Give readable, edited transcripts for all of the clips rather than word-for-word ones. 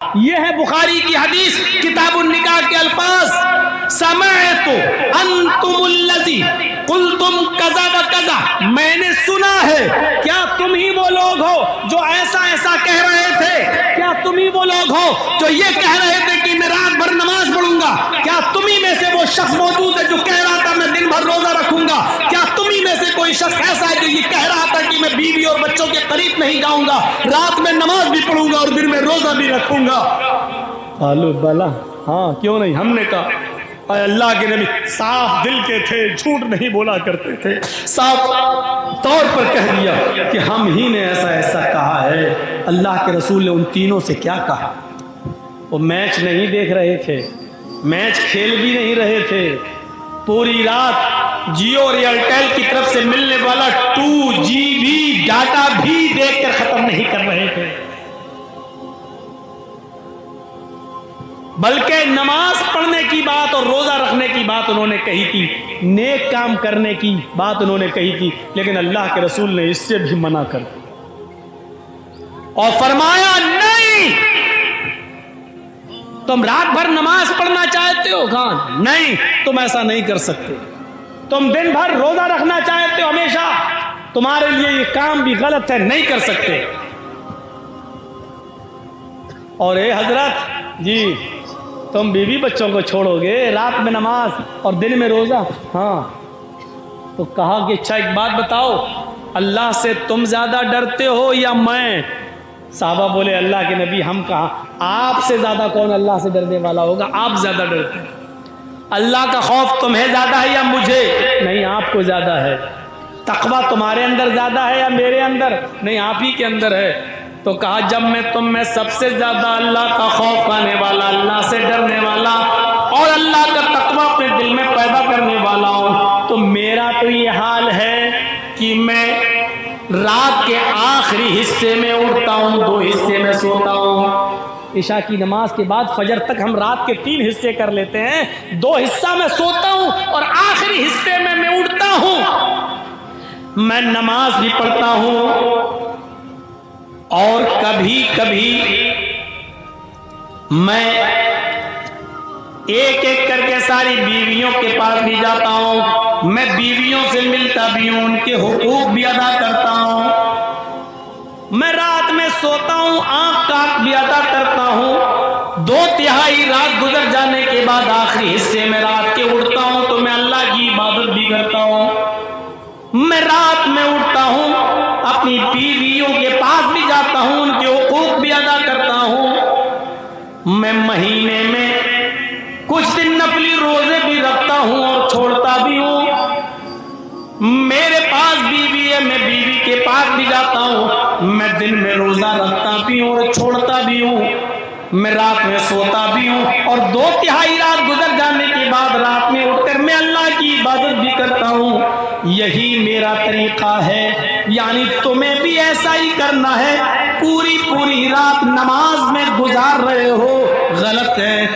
یہ ہے بخاری کی حدیث کتاب النکاح کے الفاظ، سمعت انتم الذی قلتم کذا و کذا، میں نے سنا ہے، کیا تم ہی وہ لوگ ہو جو ایسا ایسا کہہ رہے تھے؟ کیا تم ہی وہ لوگ ہو جو یہ کہہ رہے تھے کہ میں رات بھر نماز پڑھوں گا؟ کیا تم ہی میں سے وہ شخص موجود ہے جو کہہ رہا تھا میں دن بھر روزہ رکھوں گا؟ کیا تم ہی میں سے کوئی شخص ایسا ہے جو یہ کہہ رہا تھا کہ میں بیوی اور بچوں کے قریب نہیں جاؤں گا، رات میں نماز بھی پڑھوں گا اور دن میں روزہ بھی رکھوں گا؟ قالوا بلا، ہاں کیوں نہیں، ہم نے کہا۔ اے اللہ کے نبی صاف دل کے تھے، جھوٹ نہیں بولا کرتے تھے، صاف طور پر کہہ دیا کہ ہم ہی نے ایسا ایسا کہا ہے۔ اللہ کے رسول نے ان تینوں سے کیا کہا؟ وہ میچ نہیں دیکھ رہے تھے، میچ کھیل بھی نہیں رہے تھے، پوری رات جیو اور ایئرٹیل کی طرف سے ملنے والا 2GB ڈاٹا بھی دیکھ کر ختم نہیں کر رہے تھے، بلکہ نماز پڑھنے کی بات اور روزہ رکھنے کی بات انہوں نے کہی تھی، نیک کام کرنے کی بات انہوں نے کہی تھی، لیکن اللہ کے رسول نے اس سے بھی منع کر دیا اور فرمایا نہیں، تم رات بھر نماز پڑھنا چاہتے ہو؟ کہاں نہیں، تم ایسا نہیں کر سکتے۔ تم دن بھر روزہ رکھنا چاہتے ہو ہمیشہ، تمہارے لیے یہ کام بھی غلط ہے، نہیں کر سکتے۔ اور اے حضرت جی، تم بیوی بچوں کو چھوڑو گے، رات میں نماز اور دن میں روزہ؟ ہاں۔ تو کہا کہ اچھا ایک بات بتاؤ، اللہ سے تم زیادہ ڈرتے ہو یا میں؟ صحابہ بولے اللہ کے نبی ہم کہاں، آپ سے زیادہ کون اللہ سے ڈرنے والا ہوگا؟ آپ زیادہ ڈرتے ہیں۔ اللہ کا خوف تمہیں زیادہ ہے یا مجھے؟ نہیں، آپ کو زیادہ ہے۔ تقویٰ تمہارے اندر زیادہ ہے یا میرے اندر؟ نہیں، آپ ہی کے اندر ہے۔ تو کہا جب میں تم میں سب سے زیادہ اللہ کا خوف پانے والا، اللہ سے ڈرنے والا اور اللہ کا تقویٰ اپنے دل میں پیدا کرنے والا ہوں، تو میرا تو یہ حال ہے کہ میں رات کے آخری حصے میں اٹھتا ہوں، 2 حصے میں سوتا ہوں۔ عشاء کی نماز کے بعد فجر تک ہم رات کے 3 حصے کر لیتے ہیں، 2 حصہ میں سوتا ہوں اور آخری حصے میں اٹھتا ہوں، میں نماز بھی پڑھتا ہوں، اور کبھی کبھی میں ایک ایک کر کے ساری بیویوں کے پاس بھی جاتا ہوں، میں بیویوں سے ملتا بھی ہوں، ان کے حقوق بھی ادا کرتا ہوں، میں رات میں سوتا ہوں، آنکھ کاٹ بھی ادا کرتا ہوں، 2/3 رات گزر جانے کے بعد آخری حصے میں رات کے اٹھتا ہوں تو میں اللہ کی عبادت بھی کرتا ہوں، میں رات میں اٹھتا ہوں، اپنی بیویوں کے پاس بھی جاتا ہوں، ان کے حقوق بھی ادا کرتا ہوں، میں مہینے میں کچھ دن نفلی روزے بھی رکھتا ہوں اور چھوڑتا بھی ہوں، میرے پاس بیوی ہے، میں بیوی کے پاس بھی جاتا ہوں، میں دن میں روزہ رکھتا بھی ہوں اور چھوڑتا بھی ہوں، میں رات میں سوتا بھی ہوں، اور 2/3 رات گزر جانے کے بعد رات میں اٹھ کر میں اللہ کی عبادت بھی کرتا ہوں۔ یہی میرا طریقہ ہے، یعنی تمہیں بھی ایسا ہی کرنا ہے۔ پوری رات نماز میں گزار رہے ہو، غلط ہے۔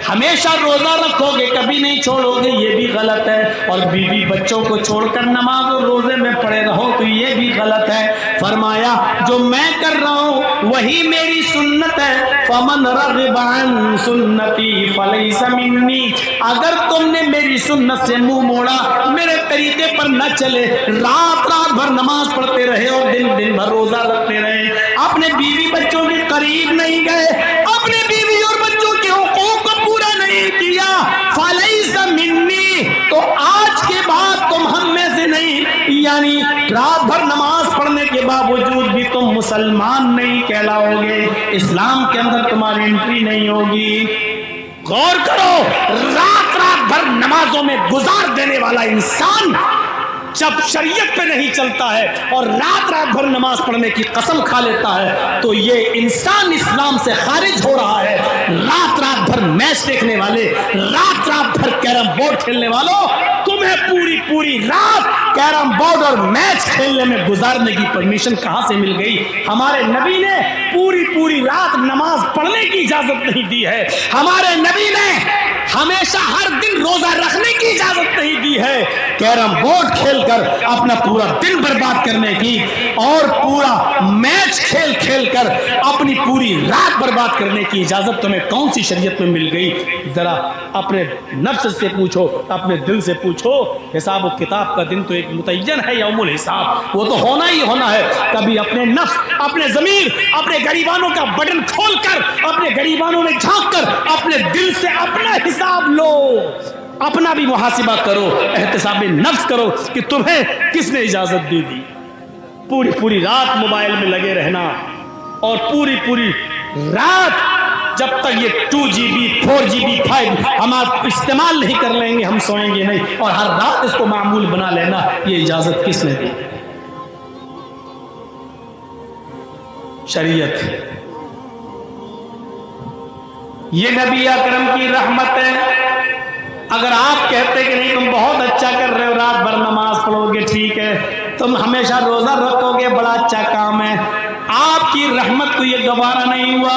ہمیشہ روزہ رکھو گے، کبھی نہیں چھوڑو گے، یہ بھی غلط ہے۔ اور بیوی بچوں کو چھوڑ کر نماز اور روزے میں پڑے رہو تو یہ بھی غلط ہے۔ فرمایا جو میں کر رہا ہوں وہی میری سنت ہے، فمن رغب عن سنتی فلیس منی، اگر تم نے میری سنت سے منہ موڑا، میرے طریقے پر نہ چلے، رات بھر نماز پڑھتے رہے اور دن بھر روزہ رکھتے رہے، اپنے بیوی بچوں کے قریب نہیں گئے، اپنے بیوی اور بچوں کے حقوق کو پورا نہیں کیا، فلیس منی، تو آج کے بعد تم ہم میں سے نہیں، یعنی رات بھر نماز پڑھنے کے باوجود بھی تم مسلمان نہیں کہلاؤ گے، اسلام کے اندر تمہاری انٹری نہیں ہوگی۔ غور کرو، رات بھر نمازوں میں گزار دینے والا انسان جب شریعت پہ نہیں چلتا ہے اور رات بھر نماز پڑھنے کی قسم کھا لیتا ہے تو یہ انسان اسلام سے خارج ہو رہا ہے۔ رات بھر میچ دیکھنے والے، رات بھر کیرم بورڈ کھیلنے والوں، تمہیں پوری رات کیرم بورڈ اور میچ کھیلنے میں گزارنے کی پرمیشن کہاں سے مل گئی؟ ہمارے نبی نے پوری رات نماز پڑھنے کی اجازت نہیں دی ہے، ہمارے نبی نے ہمیشہ ہر دن روزہ رکھنے کی اجازت نہیں دی ہے، کیرم بورڈ کھیل کر اپنا پورا دن برباد کرنے کی اور پورا میچ کھیل کھیل کر اپنی پوری رات برباد کرنے کی اجازت تمہیں کون سی شریعت میں مل گئی؟ ذرا اپنے نفس سے پوچھو، اپنے دل سے پوچھو۔ حساب و کتاب کا دن تو ایک متعین ہے، یوم الحساب، وہ تو ہونا ہی ہونا ہے۔ کبھی اپنے نفس، اپنے ضمیر، اپنے گریبانوں کا بٹن کھول کر، اپنے گریبانوں میں جھانک کر اپنے دل سے اپنا حساب لو، اپنا بھی محاسبہ کرو، احتساب نفس کرو کہ تمہیں کس نے اجازت دی دی۔ پوری پوری رات موبائل میں لگے رہنا اور پوری پوری رات جب تک یہ 2GB 4GB 5 ہم آپ استعمال نہیں کر لیں گے ہم سوئیں گے نہیں، اور ہر رات اس کو معمول بنا لینا، یہ اجازت کس نے دی؟ شریعت۔ یہ نبی اکرم کی رحمت ہے۔ اگر آپ کہتے کہ نہیں تم بہت اچھا کر رہے ہو، رات بھر نماز پڑھو گے، ٹھیک ہے، تم ہمیشہ روزہ رکھو گے، بڑا اچھا کام ہے، آپ کی رحمت کو یہ گوارا نہیں ہوا۔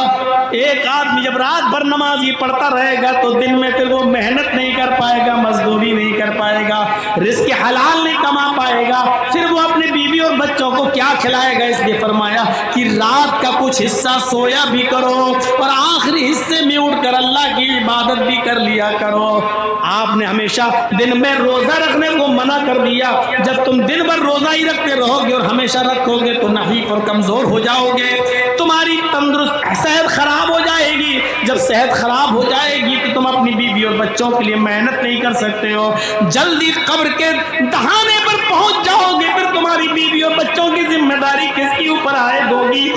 ایک آدمی جب رات بھر نماز یہ پڑھتا رہے گا تو دن میں پھر وہ محنت نہیں کر پائے گا، مزدوری نہیں کر پائے گا، رزق حلال نہیں کما پائے گا، پھر وہ اپنے بیوی اور بچوں کو کیا کھلائے گا؟ اس لیے فرمایا کہ رات کا کچھ حصہ سویا بھی کرو اور آخری حصے میں اٹھ کر اللہ کی عبادت بھی کر لیا کرو۔ آپ نے ہمیشہ دن میں روزہ رکھنے کو منع کر دیا۔ جب تم دن بھر روزہ ہی رکھتے رہو گے اور ہمیشہ رکھو گے تو نحیف اور کمزور ہو جاؤ گے، تمہاری تندرست صحت خراب ہو جائے گی۔ جب صحت خراب ہو جائے گی تو تم اپنی بیوی اور بچوں کے لیے محنت نہیں کر سکتے ہو، جلدی قبر کے دہانے پر پہنچ جاؤ گے، پھر تمہاری بیوی اور بچوں کی ذمہ داری کس کے اوپر عائد ہوگی؟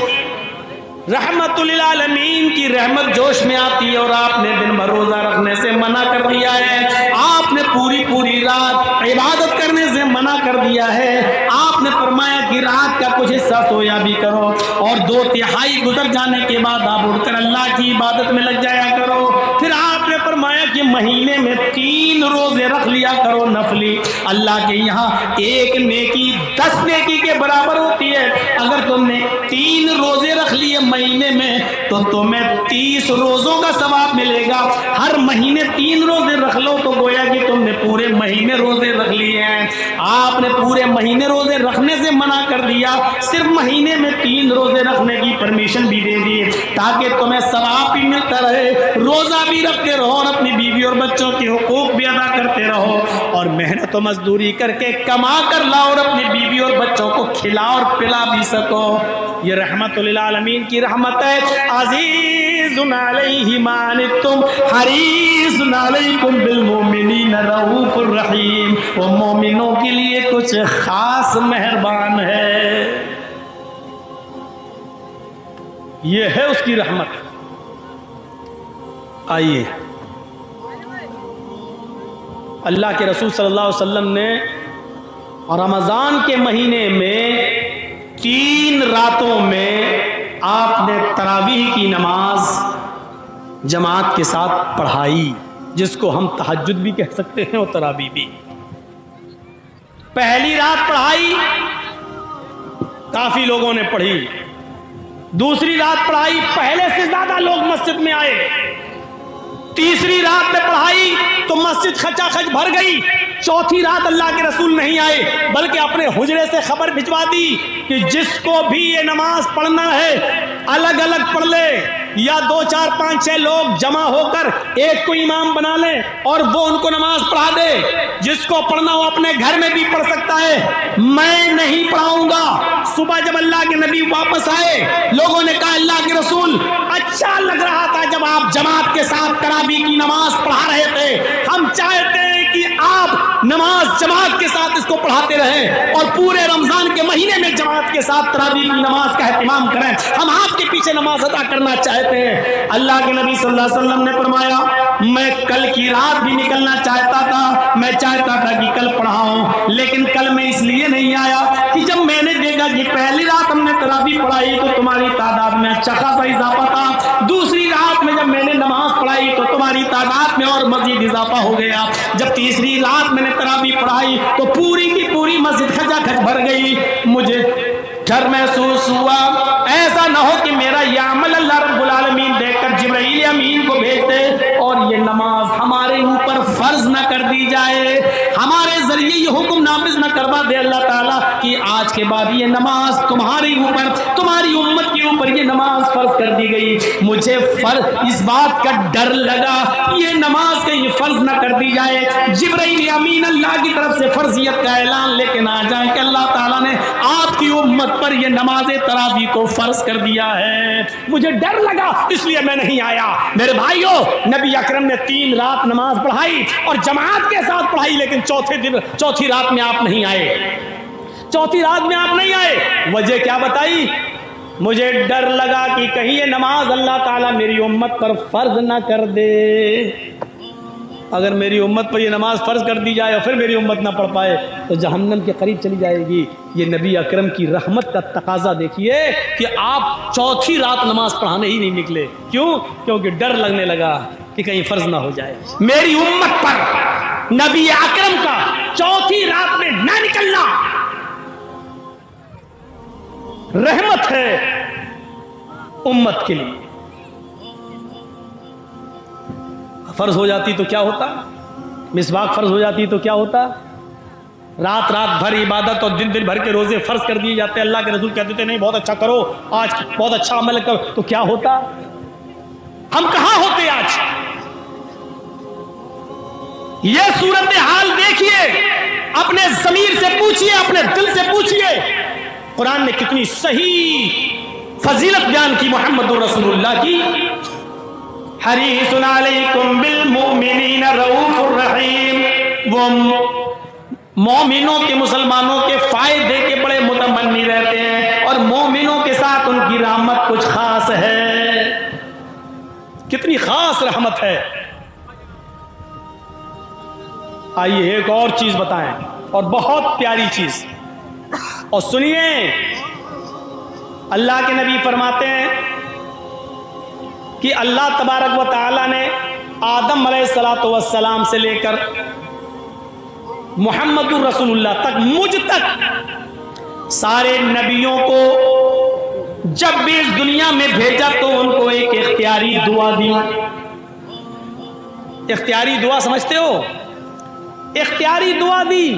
رحمت للعالمین کی رحمت جوش میں آتی ہے اور آپ نے دن بھر روزہ رکھنے سے منع کر دیا ہے، آپ نے پوری پوری رات عبادت کرنے سے منع کر دیا ہے، آپ نے فرمایا کہ رات کا کچھ حصہ سویا بھی کرو اور 2/3 گزر جانے کے بعد آپ اٹھ کر اللہ کی عبادت میں لگ جایا کرو۔ پھر آپ نے فرمایا کہ مہینے میں 3 روزے رکھ لیا کرو نفلی، اللہ کے یہاں ایک نیکی 10 نیکی کے برابر ہوتی ہے۔ اگر تم نے 3 روزے رکھ لیے مہینے میں تو تمہیں 30 روزوں کا ثواب ملے گا۔ ہر مہینے 3 روزے رکھ لو تو گویا کہ تم نے پورے مہینے روزے رکھ لیے ہیں۔ آپ نے پورے مہینے روزے رکھنے سے منع کر دیا، صرف مہینے میں 3 روزے رکھنے کی پرمیشن بھی دے دی تاکہ تمہیں ثواب بھی ملتا رہے، روزہ بھی رکھتے رہو اور اپنی بیوی اور بچوں کے حقوق بھی ادا کرتے رہو اور محنت و مزدوری کر کے کما کر لاؤ اور اپنی بیوی اور بچوں کو کھلا اور پلا بھی سکو۔ یہ رحمت للعالمین کی رحمت ہے۔ عزیز علیہ ما عنتم حریص علیکم بالمؤمنین رؤوف الرحیم، وہ مومنوں کے لیے کچھ خاص مہربان ہے۔ یہ ہے اس کی رحمت۔ آئیے، اللہ کے رسول صلی اللہ علیہ وسلم نے رمضان کے مہینے میں 3 راتوں میں آپ نے تراویح کی نماز جماعت کے ساتھ پڑھائی، جس کو ہم تہجد بھی کہہ سکتے ہیں اور تراویح بھی۔ پہلی رات پڑھائی، کافی لوگوں نے پڑھی۔ دوسری رات پڑھائی، پہلے سے زیادہ لوگ مسجد میں آئے۔ تیسری رات میں پڑھائی تو مسجد کھچا کھچ بھر گئی۔ چوتھی رات اللہ کے رسول نہیں آئے بلکہ اپنے حجرے سے خبر بھجوا دی کہ جس کو بھی یہ نماز پڑھنا ہے الگ الگ پڑھ لے، یا 2 4 5 6 لوگ جمع ہو کر ایک کو امام بنا لیں اور وہ ان کو نماز پڑھا دے۔ جس کو پڑھنا وہ اپنے گھر میں بھی پڑھ سکتا ہے، میں نہیں پڑھاؤں گا۔ صبح جب اللہ کے نبی واپس آئے، لوگوں نے کہا اللہ کے رسول اچھا لگ رہا تھا جب آپ جماعت کے ساتھ تراویح کی نماز پڑھا رہے تھے، ہم چاہتے ہیں کہ آپ نماز جماعت کے ساتھ اس کو پڑھاتے رہیں اور پورے رمضان کے مہینے میں جماعت کے ساتھ تراویح کی نماز کا اہتمام کریں، ہم آپ کے پیچھے نماز ادا کرنا چاہتے ہیں۔ اللہ کے نبی صلی اللہ علیہ وسلم نے فرمایا میں کل کی رات بھی نکلنا چاہتا تھا، میں چاہتا تھا کہ کل پڑھاؤں، لیکن کل میں اس لیے نہیں آیا کہ جب میں نے دیکھا کہ پہلی رات ہم نے تراویح پڑھائی تو تمہاری تعداد میں اچھا خاصا اضافہ تھا، دوسری رات میں جب میں نے نماز پڑھائی تو تمہاری تعداد میں اور مزید اضافہ ہو گیا، جب تیسری رات میں نے تراویح پڑھائی تو پوری کی پوری مسجد کھچا کھچ بھر گئی۔ مجھے ڈر محسوس ہوا ایسا نہ ہو کہ میرا یہ عمل اللہ رب العالمین دیکھ کر جبرائیل امین کو بھیج دے اور یہ نماز ہمارے فرض نہ کر دی جائے، ہمارے ذریعے یہ حکم نافذ نہ کروا دے اللہ تعالیٰ کہ آج کے بعد یہ نماز تمہاری اوپر، تمہاری امت کے اوپر یہ نماز فرض کر دی گئی۔ مجھے اس بات کا ڈر لگا یہ نماز کہیں فرض نہ کر دی جائے، جبرائیل امین اللہ کی طرف سے فرضیت کا اعلان لے کے نہ جائیں کہ اللہ تعالیٰ نے آپ کی امت پر یہ نماز تراویح کو فرض کر دیا ہے۔ مجھے ڈر لگا اس لیے میں نہیں آیا۔ میرے بھائیوں، نبی اکرم نے 3 رات نماز پڑھائی اور جماعت کے ساتھ پڑھائی، لیکن چوتھی رات میں آپ نہیں آئے، چوتھی رات میں آپ نہیں آئے۔ وجہ کیا بتائی؟ مجھے ڈر لگا کہ کہیں یہ نماز اللہ تعالیٰ میری امت پر فرض نہ کر دے۔ اگر میری امت پر یہ نماز فرض کر دی جائے اور پھر میری امت نہ پڑھ پائے تو جہنم کے قریب چلی جائے گی۔ یہ نبی اکرم کی رحمت کا تقاضا دیکھیے کہ آپ چوتھی رات نماز پڑھانے ہی نہیں نکلے۔ کیوں؟ کیونکہ ڈر لگنے لگا کہ کہیں فرض نہ ہو جائے۔ میری امت پر نبی اکرم کا چوتھی رات میں نہ نکلنا رحمت ہے امت کے لیے۔ فرض ہو جاتی تو کیا ہوتا؟ مسواک فرض ہو جاتی تو کیا ہوتا؟ رات بھر عبادت اور دن بھر کے روزے فرض کر دیے جاتے، اللہ کے رسول کہتے تھے نہیں بہت اچھا کرو، آج بہت اچھا عمل کرو، تو کیا ہوتا؟ ہم کہاں ہوتے آج؟ یہ صورتحال دیکھیے، اپنے ضمیر سے پوچھئے، اپنے دل سے پوچھئے، قرآن نے کتنی صحیح فضیلت بیان کی محمد رسول اللہ کی۔ حریص علیکم بالمؤمنین رؤوف الرحیم، وہ مومنوں کے، مسلمانوں کے فائدے کے بڑے متمنی رہتے ہیں اور مومنوں کے ساتھ ان کی رحمت کچھ خاص ہے۔ کتنی خاص رحمت ہے۔ آئیے ایک اور چیز بتائیں، اور بہت پیاری چیز، اور سنیے، اللہ کے نبی فرماتے ہیں کہ اللہ تبارک و تعالی نے آدم علیہ السلام سے لے کر محمد الرسول اللہ تک، مجھ تک، سارے نبیوں کو جب بھی اس دنیا میں بھیجا تو ان کو ایک اختیاری دعا دی۔ اختیاری دعا سمجھتے ہو؟ اختیاری دعا دی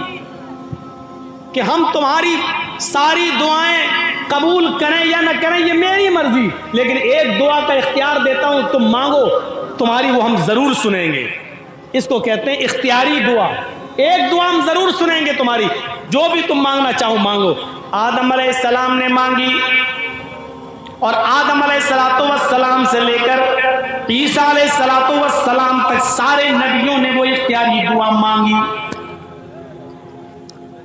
کہ ہم تمہاری ساری دعائیں قبول کریں یا نہ کریں یہ میری مرضی، لیکن ایک دعا کا اختیار دیتا ہوں، تم مانگو، تمہاری وہ ہم ضرور سنیں گے۔ اس کو کہتے ہیں اختیاری دعا۔ ایک دعا ہم ضرور سنیں گے تمہاری، جو بھی تم مانگنا چاہو مانگو۔ آدم علیہ السلام نے مانگی، اور آدم علیہ السلام سے لے کر عیسیٰ علیہ السلام تک سارے نبیوں نے وہ اختیاری دعا مانگی۔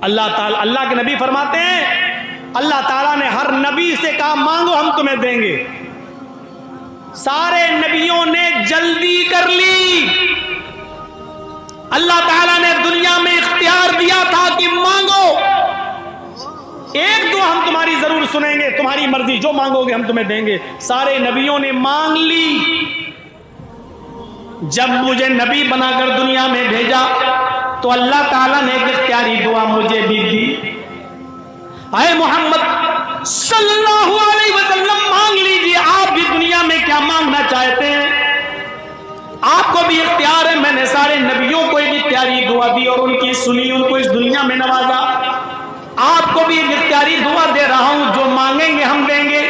اللہ کے نبی فرماتے ہیں اللہ تعالیٰ نے ہر نبی سے کہا مانگو ہم تمہیں دیں گے۔ سارے نبیوں نے جلدی کر لی۔ اللہ تعالیٰ نے دنیا میں اختیار دیا تھا کہ مانگو، ایک دعا ہم تمہاری ضرور سنیں گے، تمہاری مرضی، جو مانگو گے ہم تمہیں دیں گے۔ سارے نبیوں نے مانگ لی۔ جب مجھے نبی بنا کر دنیا میں بھیجا تو اللہ تعالیٰ نے ایک اختیاری دعا مجھے بھی دی۔ اے محمد صلی اللہ علیہ وسلم مانگ لیجیے، آپ بھی دنیا میں کیا مانگنا چاہتے ہیں، آپ کو بھی اختیار ہے۔ میں نے سارے نبیوں کو ایک اختیاری دعا دی اور ان کی سنی، ان کو اس دنیا میں نوازا۔ آپ کو بھی ایک اختیاری دعا دے رہا ہوں، جو مانگیں گے ہم دیں گے۔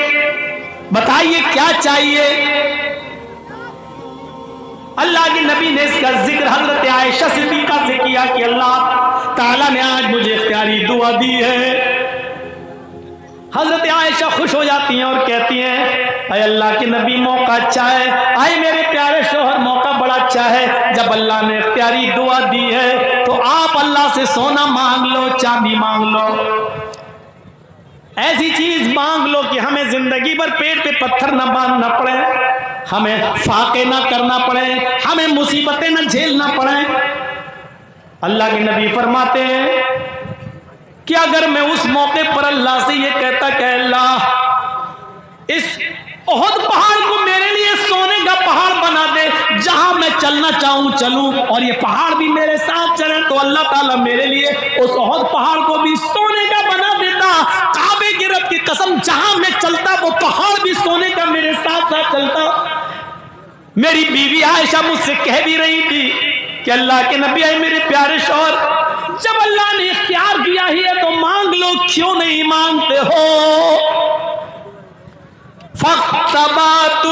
بتائیے کیا چاہیے؟ اللہ کے نبی نے اس کا ذکر حضرت عائشہ صدیقہ سے کیا کہ اللہ تعالیٰ نے آج مجھے اختیاری دعا دی ہے۔ حضرت عائشہ خوش ہو جاتی ہیں اور کہتی ہیں اے اللہ کے نبی موقع اچھا ہے، اے میرے پیارے شوہر موقع بڑا اچھا ہے، جب اللہ نے اختیاری دعا دی ہے تو آپ اللہ سے سونا مانگ لو، چاندی مانگ لو، ایسی چیز مانگ لو کہ ہمیں زندگی بھر پیٹ پہ پتھر نہ باندھنا پڑے، ہمیں فاقے نہ کرنا پڑے، ہمیں مصیبتیں نہ جھیلنا پڑے۔ اللہ کے نبی فرماتے ہیں کہ اگر میں اس موقع پر اللہ سے یہ کہتا کہ اللہ اس احد پہاڑ کو میرے لیے سونے کا پہاڑ بنا دے، جہاں میں چلنا چاہوں چلوں، اور یہ پہاڑ بھی میرے ساتھ چلے، تو اللہ تعالیٰ میرے لیے اس احد پہاڑ کو بھی سونے کا بنا دیتا۔ کعبے کی رب کی قسم، جہاں میں چلتا وہ پہاڑ بھی سونے کا میرے ساتھ ساتھ چلتا۔ میری بیوی عائشہ مجھ سے کہہ بھی رہی تھی کہ اللہ کے نبی اے میرے پیارے شوہر، جب اللہ نے اختیار دیا ہی ہے تو مانگ لو، کیوں نہیں مانگتے ہو؟ فَاخْتَبَأْتُ،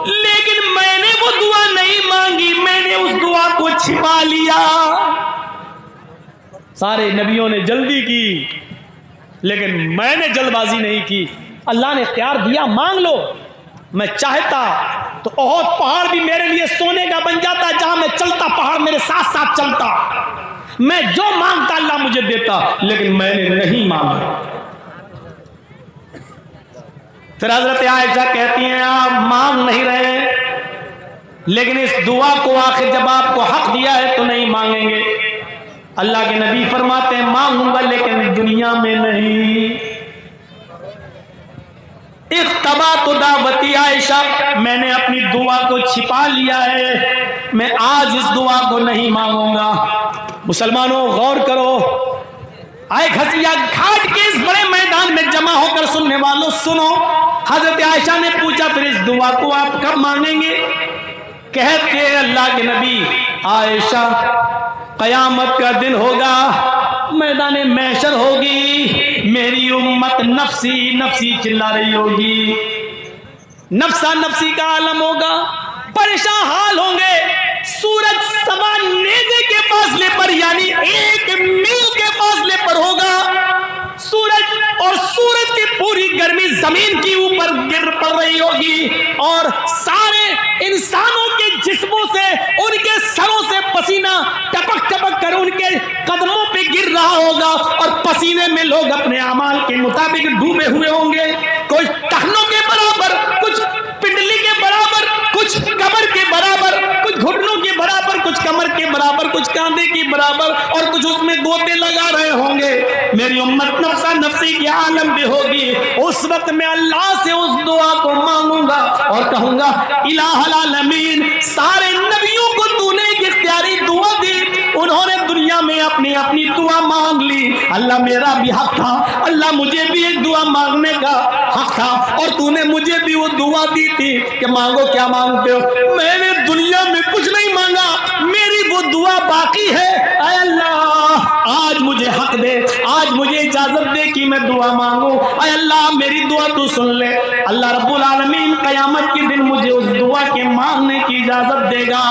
لیکن میں نے وہ دعا نہیں مانگی، میں نے اس دعا کو چھپا لیا۔ سارے نبیوں نے جلدی کی لیکن میں نے جلد بازی نہیں کی۔ اللہ نے اختیار دیا مانگ لو، میں چاہتا تو احد پہاڑ بھی میرے لیے سونے کا بن جاتا، جہاں میں چلتا پہاڑ میرے ساتھ ساتھ چلتا، میں جو مانگتا اللہ مجھے دیتا، لیکن میں نے نہیں مانگا۔ پھر حضرت عائشہ کہتی ہیں آپ مانگ نہیں رہے لیکن اس دعا کو آخر جب آپ کو حق دیا ہے تو نہیں مانگیں گے۔ اللہ کے نبی فرماتے ہیں مانگوں گا لیکن دنیا میں نہیں۔ اختبأت دعوتی عائشہ، میں نے اپنی دعا کو چھپا لیا ہے، میں آج اس دعا کو نہیں مانگوں گا۔ مسلمانوں غور کرو، آئے گھسیا گھاٹ کے اس بڑے میدان میں جمع ہو کر سننے والوں سنو، حضرت عائشہ نے پوچھا پھر اس دعا کو آپ کب مانگیں گے؟ کہتے ہیں اللہ کے نبی عائشہ قیامت کا دن ہوگا، میدان محشر ہوگی، میری امت نفسی نفسی چلا رہی ہوگی، نفسا نفسی کا عالم ہوگا، پریشان حال ہوں گے، سورج سوا نیزے کے فاصلے پر یعنی 1 میل کے فاصلے پر ہوگا، سورج اور سورج کی پوری گرمی زمین کی اوپر گر پڑ رہی ہوگی، اور سارے انسانوں کے جسموں سے ان کے سروں سے پسینہ ٹپک ٹپک کر ان کے قدموں پہ گر رہا ہوگا، اور پسینے میں لوگ اپنے اعمال کے مطابق ڈوبے ہوئے ہوں گے، کچھ ٹخنوں کے برابر، کچھ پنڈلی کے برابر، کچھ کمر کے برابر، کچھ گھٹنوں کے برابر، کچھ کمر کے برابر، کچھ کاندھے کے برابر، اور کچھ اس میں گوتے لگا رہے ہوں گے۔ میری امت نفسا نفسی کے عالم میں ہوگی، اس وقت میں اللہ سے اس دعا کو مانگوں گا اور کہوں گا الہ العالمین، سارے نبیوں کو تو نے ایک اختیاری دعا دی، انہوں نے دنیا میں اپنی اپنی دعا مانگ لی، اللہ میرا بھی حق تھا، اللہ مجھے بھی ایک دعا مانگنے کا حق تھا، اور تو نے مجھے بھی وہ دعا دی تھی کہ مانگو کیا مانگتے ہو، میں نے دنیا میں کچھ نہیں مانگا، میری وہ دعا باقی ہے، اے اللہ آج مجھے حق دے، آج مجھے اجازت دے کہ میں دعا مانگوں، اے اللہ میری دعا تو سن لے۔ اللہ رب العالمین قیامت کے دن مجھے اس دعا کے مانگنے کی اجازت دے گا۔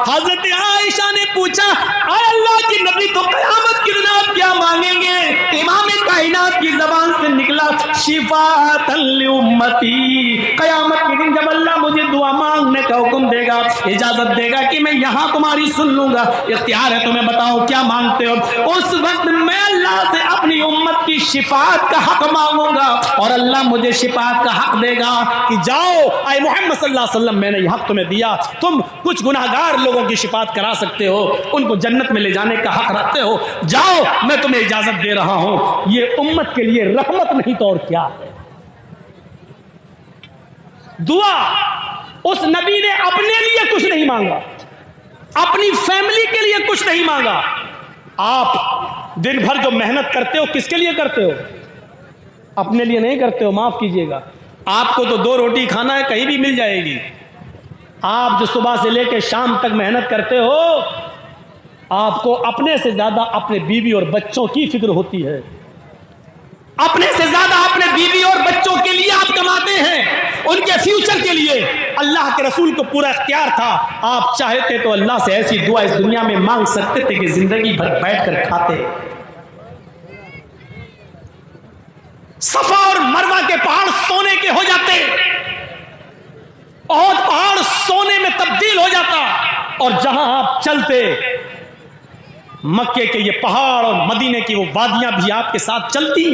حضرت عائشہ نے پوچھا اے اللہ کے نبی تو قیامت کے دن آپ کیا مانگیں گے؟ امام کائنات کی زبان سے نکلا شفاعۃ لامتی، قیامت کے دن جب اللہ مجھے دعا مانگنے کا حکم دے گا، اجازت دے گا کہ میں یہاں تمہاری سن لوں گا، اختیار ہے تمہیں بتاؤ کیا مانگتے ہو، اس وقت میں اللہ سے اپنی امت کی شفاعت کا حق مانگوں گا، اور اللہ مجھے شفاعت کا حق دے گا کہ جاؤ اے محمد صلی اللہ علیہ وسلم میں نے یہ حق تمہیں دیا، تم کچھ گناہگار لوگوں کی شفاعت کرا سکتے ہو، ان کو جنت میں لے جانے کا حق رکھتے ہو، جاؤ میں تمہیں اجازت دے رہا ہوں۔ یہ امت کے لیے رحمت نہیں تو اور کیا ہے؟ دعا اس نبی نے اپنے لیے کچھ نہیں مانگا، اپنی فیملی کے لیے کچھ نہیں مانگا۔ آپ دن بھر جو محنت کرتے ہو کس کے لیے کرتے ہو؟ اپنے لیے نہیں کرتے ہو، معاف کیجئے گا، آپ کو تو 2 روٹی کھانا ہے کہیں بھی مل جائے گی، آپ جو صبح سے لے کے شام تک محنت کرتے ہو، آپ کو اپنے سے زیادہ اپنے بیوی اور بچوں کی فکر ہوتی ہے، اپنے سے زیادہ اپنے بیوی اور بچوں کے لیے آپ کماتے ہیں، ان کے فیوچر کے لیے۔ اللہ کے رسول کو پورا اختیار تھا، آپ چاہتے تو اللہ سے ایسی دعا اس دنیا میں مانگ سکتے تھے کہ زندگی بھر بیٹھ کر کھاتے۔ صفا اور مروہ کے پہاڑ سونے کے ہو جاتے، احد پہاڑ سونے میں تبدیل ہو جاتا، اور جہاں آپ چلتے مکے کے یہ پہاڑ اور مدینے کی وہ وادیاں بھی آپ کے ساتھ چلتی،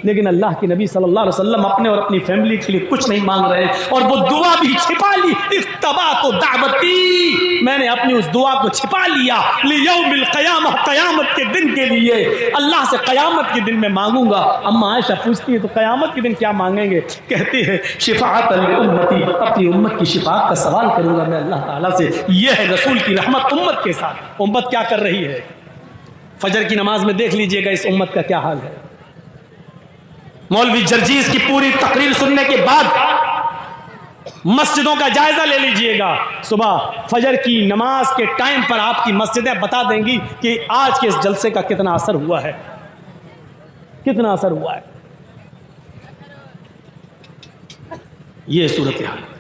لیکن اللہ کے نبی صلی اللہ علیہ وسلم اپنے اور اپنی فیملی کے لیے کچھ نہیں مانگ رہے، اور وہ دعا بھی چھپا لی۔ اختبأت دعوتی، میں نے اپنی اس دعا کو چھپا لیا، لیوم القیامہ، قیامت کے دن کے لیے، اللہ سے قیامت کے دن میں مانگوں گا۔ اما عائشہ پوچھتی ہے تو قیامت کے دن کیا مانگیں گے؟ کہتی ہے شفاعت لامتی، اپنی امت کی شفاعت کا سوال کروں گا میں اللہ تعالیٰ سے۔ یہ ہے رسول کی رحمت امت کے ساتھ۔ امت کیا کر رہی ہے؟ فجر کی نماز میں دیکھ لیجئے گا اس امت کا کیا حال ہے۔ مولوی جرجیز کی پوری تقریر سننے کے بعد مسجدوں کا جائزہ لے لیجئے گا، صبح فجر کی نماز کے ٹائم پر آپ کی مسجدیں بتا دیں گی کہ آج کے اس جلسے کا کتنا اثر ہوا ہے، کتنا اثر ہوا ہے۔ یہ صورتحال